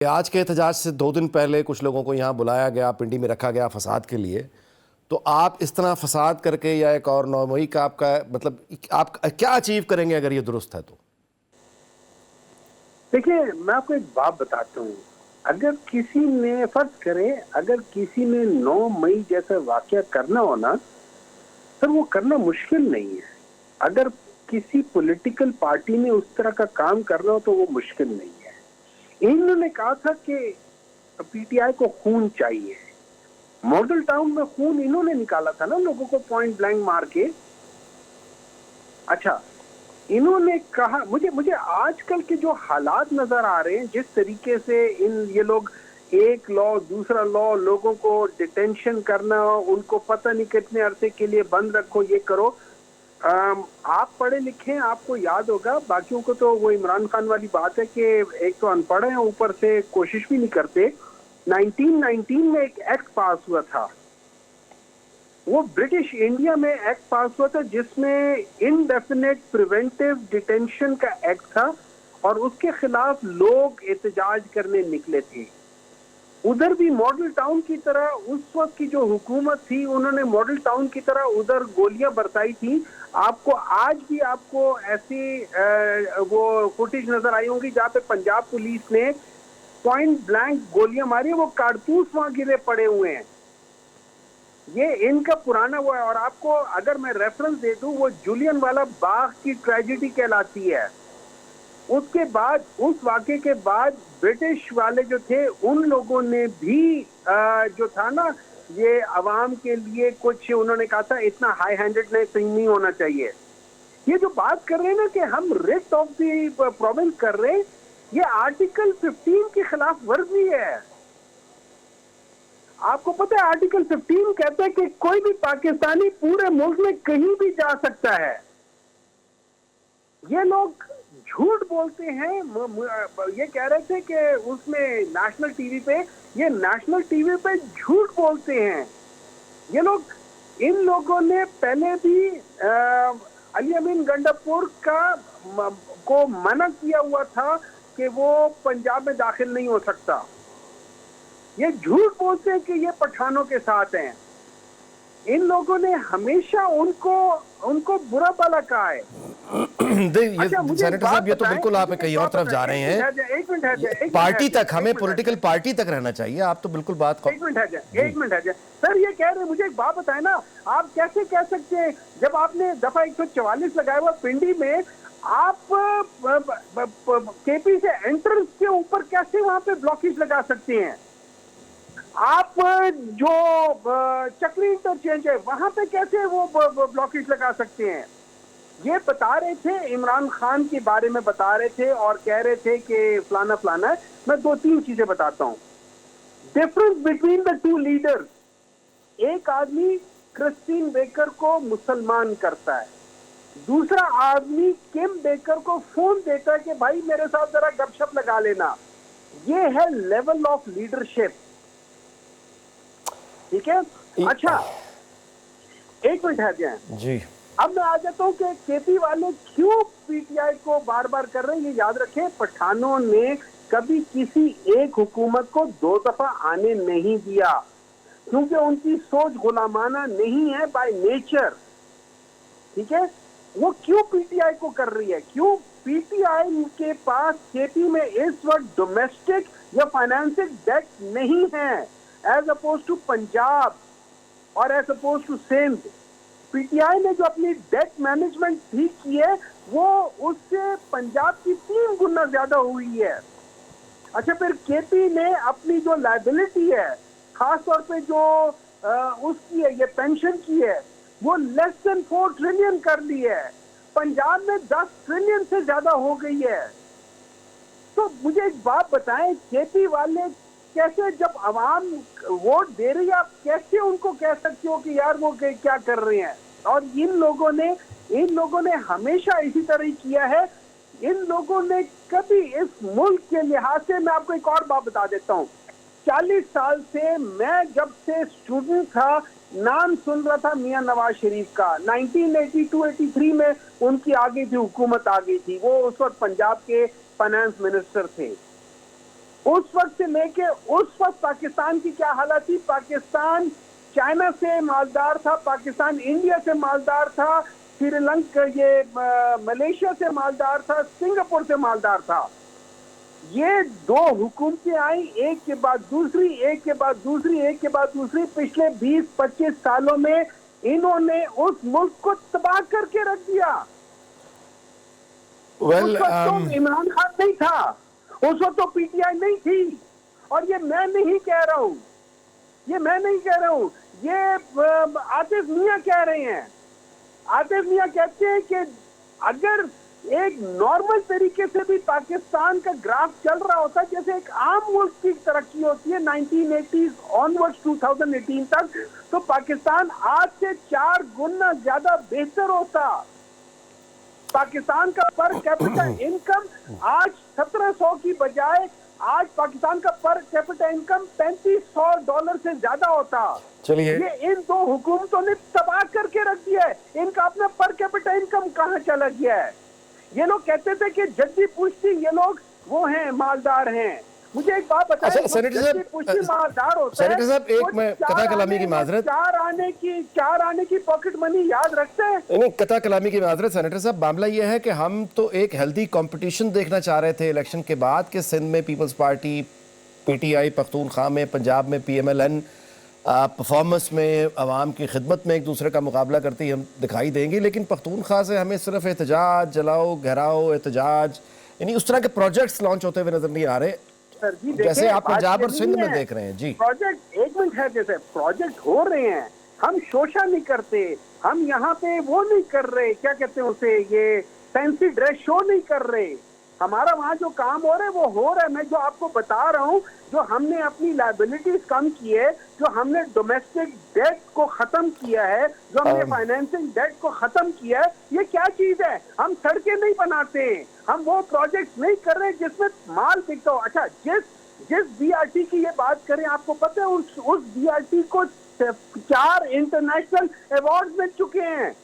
आज के एहतजाज से 2 दिन पहले कुछ लोगों को यहाँ बुलाया गया, पिंडी में रखा गया फसाद के लिए। तो आप इस तरह फसाद करके या एक और 9 मई का आपका मतलब आप क्या अचीव करेंगे अगर ये दुरुस्त है तो? देखिए, मैं आपको एक बात बताता हूँ। अगर किसी ने फर्ज करें, अगर किसी ने 9 मई जैसा वाकया करना हो ना, सर वो करना मुश्किल नहीं है। अगर किसी पॉलिटिकल पार्टी ने उस तरह का काम करना हो तो वो मुश्किल नहीं है। इन्होंने कहा था कि पीटीआई को खून चाहिए। मॉडल टाउन में खून इन्होंने निकाला था ना लोगों को पॉइंट ब्लैंक मार के। अच्छा, इन्होंने कहा मुझे आजकल के जो हालात नजर आ रहे हैं, जिस तरीके से ये लोग एक लॉ दूसरा लॉ, लोगों को डिटेंशन करना, उनको पता नहीं कितने अरसे के लिए बंद रखो, ये करो। आप पढ़े लिखे हैं, आपको याद होगा। बाकियों को तो वो इमरान खान वाली बात है कि एक तो अनपढ़ है, ऊपर से कोशिश भी नहीं करते। 1919 में एक एक्ट पास हुआ था, वो ब्रिटिश इंडिया में एक्ट पास हुआ था जिसमें इनडेफिनेट प्रिवेंटिव डिटेंशन का एक्ट था और उसके खिलाफ लोग एहतजाज करने निकले थे। उधर भी मॉडल टाउन की तरह उस वक्त की जो हुकूमत थी, उन्होंने मॉडल टाउन की तरह उधर गोलियां बरसाई थी। आपको आज भी आपको ऐसी वो फुटेज नजर आई होंगी जहां पे पंजाब पुलिस ने पॉइंट ब्लैंक गोलियां मारी, वो कारतूस वहां गिरे पड़े हुए हैं। ये इनका पुराना वो है। और आपको अगर मैं रेफरेंस दे दूं, वो जूलियन वाला बाग की ट्रेजेडी कहलाती है। उसके बाद, उस वाक़े के बाद ब्रिटिश वाले जो थे, उन लोगों ने भी जो था ना, ये अवाम के लिए कुछ उन्होंने कहा था, इतना हाई हैंडेडनेस नहीं होना चाहिए। ये जो बात कर रहे हैं ना कि हम रिट ऑफ द प्रोविंस कर रहे हैं, ये आर्टिकल 15 के खिलाफ वर्जी है। आपको पता है आर्टिकल 15 कहता है कि कोई भी पाकिस्तानी पूरे मुल्क में कहीं भी जा सकता है। ये लोग झूठ बोलते हैं। ये कह रहे थे कि उसमें नेशनल टीवी पे, ये नेशनल टीवी पे झूठ बोलते हैं ये लोग। इन लोगों ने पहले भी अली अमीन गंडापुर को मना किया हुआ था कि वो पंजाब में दाखिल नहीं हो सकता। ये झूठ बोलते हैं कि ये पठानों के साथ हैं। इन लोगों ने हमेशा उनको बुरा भला कहा है। अच्छा, सेनेटर साहब, ये तो बिल्कुल आप कहीं और तरफ जा रहे हैं। एक मिनट पार्टी तक, हमें पॉलिटिकल पार्टी तक रहना चाहिए। आप तो बिल्कुल बात एक मिनट है सर, ये कह रहे हैं, मुझे एक बात बताए ना, आप कैसे कह सकते हैं जब आपने दफा 144 लगाया हुआ पिंडी में, आप केपी से एंट्रेंस के ऊपर कैसे वहां पे ब्लॉकेज लगा सकते हैं? आप जो चक्री इंटरचेंज है वहां पे कैसे वो ब्लॉकेज लगा सकते हैं? ये बता रहे थे, इमरान खान के बारे में बता रहे थे और कह रहे थे कि फलाना फलाना है। मैं 2-3 चीजें बताता हूं। Difference between the two leaders. एक आदमी क्रिस्टीन बेकर को मुसलमान करता है, दूसरा आदमी किम बेकर को फोन देता है कि भाई मेरे साथ जरा गपशप लगा लेना। ये है लेवल ऑफ लीडरशिप। ठीक है? अच्छा, एक मिनट है जी। अब मैं आ जाता हूं कि केपी वाले क्यों पीटीआई को बार बार कर रहे हैं। ये याद रखें, पठानों ने कभी किसी एक हुकूमत को 2 दफा आने नहीं दिया, क्योंकि उनकी सोच गुलामाना नहीं है बाय नेचर। ठीक है? वो क्यों पीटीआई को कर रही है? क्यों पीटीआई के पास केपी में इस वक्त डोमेस्टिक या फाइनेंशियल डेट नहीं है, एज अपोज टू पंजाब और as opposed to Sindh. PTI ने जो अपनी डेट मैनेजमेंट ठीक की है, वो उससे पंजाब की 3 गुना ज्यादा हुई है। अच्छा, फिर केपी ने अपनी जो लायबिलिटी है, खासतौर पे जो उसकी है, ये पेंशन की है, वो लेस देन 4 ट्रिलियन कर ली है। पंजाब में 10 ट्रिलियन से ज्यादा हो गई है। तो मुझे एक बात बताएं, केपी वाले कैसे, जब आवाम वोट दे रही है, आप कैसे उनको कह सकते हो कि यार वो क्या कर रहे हैं? और इन लोगों ने हमेशा इसी तरह ही किया है। इन लोगों ने कभी इस मुल्क के लिहाज से, मैं आपको एक और बात बता देता हूँ, 40 साल से मैं जब से स्टूडेंट था, नाम सुन रहा था मियां नवाज शरीफ का। 1982-83 में उनकी आ गई थी, हुकूमत आ गई थी। वो उस वक्त पंजाब के फाइनेंस मिनिस्टर थे। उस वक्त से लेके उस वक्त पाकिस्तान की क्या हालत थी? पाकिस्तान चाइना से मालदार था, पाकिस्तान इंडिया से मालदार था, श्रीलंका ये मलेशिया से मालदार था, सिंगापुर से मालदार था। ये दो हुकूमतें आई, एक के बाद दूसरी, एक के बाद दूसरी, एक के बाद दूसरी। पिछले 20-25 सालों में इन्होंने उस मुल्क को तबाह करके रख दिया। Well, उस वक्त तो इमरान खान नहीं था, उस वक्त तो पीटीआई नहीं थी। और ये मैं नहीं कह रहा हूं, ये मैं नहीं कह रहा हूं, ये आतिफ मियां कह रहे हैं। आतिफ मियां कहते हैं कि अगर एक नॉर्मल तरीके से भी पाकिस्तान का ग्राफ चल रहा होता, जैसे एक आम मुल्क की तरक्की होती है 1980s ऑनवर्ड्स 2018 तक, तो पाकिस्तान आज से 4 गुना ज्यादा बेहतर होता। पाकिस्तान का पर कैपिटा इनकम आज 1700 की बजाय आज पाकिस्तान का पर कैपिटा इनकम $3500 से ज्यादा होता। चलिए, ये इन दो हुकूमतों ने तबाह करके रख दिया है। इनका अपना पर कैपिटा इनकम कहां चला गया है? ये लोग कहते थे कि जद्दी पुश्ती ये लोग वो हैं, मालदार हैं। मुझे एक बात बताएं, अच्छा, सेनेटर साहब, मालदार होता है, सेनेटर साहब, एक मैं कथा कलामी की माजरत, चार आने की पॉकेट मनी याद रखते हैं। नहीं, कथा कलामी की माजरत सेनेटर साहब, मामला यह है कि हम तो एक हेल्दी कंपटीशन देखना चाह रहे थे इलेक्शन के बाद कि सिंध में पीपल्स पार्टी, पीटीआई पख्तूनख्वा में, पंजाब में पीएमएलएन परफॉर्मेंस में, आवाम की खिदमत में एक दूसरे का मुकाबला करती हम दिखाई देंगी। लेकिन पख्तूनख्वा से हमें सिर्फ एहतजाज, जलाओ घेराओ एहतजाज, यानी उस तरह के प्रोजेक्ट्स लॉन्च होते हुए नजर नहीं आ रहे सर जी। जैसे आप पंजाब और सिंध में देख रहे हैं। जी, प्रोजेक्ट एक मिनट है, जैसे प्रोजेक्ट हो रहे हैं, हम शोषा नहीं करते, हम यहाँ पे वो नहीं कर रहे, क्या कहते हैं उसे, ये फैंसी ड्रेस शो नहीं कर रहे। हमारा वहाँ जो काम हो रहा है वो हो रहा है। मैं जो आपको बता रहा हूँ, जो हमने अपनी लायबिलिटीज कम की है, जो हमने डोमेस्टिक डेट को खत्म किया है, जो हमने फाइनेंसिंग डेट को खत्म किया है, ये क्या चीज है? हम सड़कें नहीं बनाते, हम वो प्रोजेक्ट नहीं कर रहे जिसमें माल बिकता हो। अच्छा, जिस बीआरटी की ये बात करें, आपको पता है उस बीआरटी को 4 इंटरनेशनल अवार्ड मिल चुके हैं।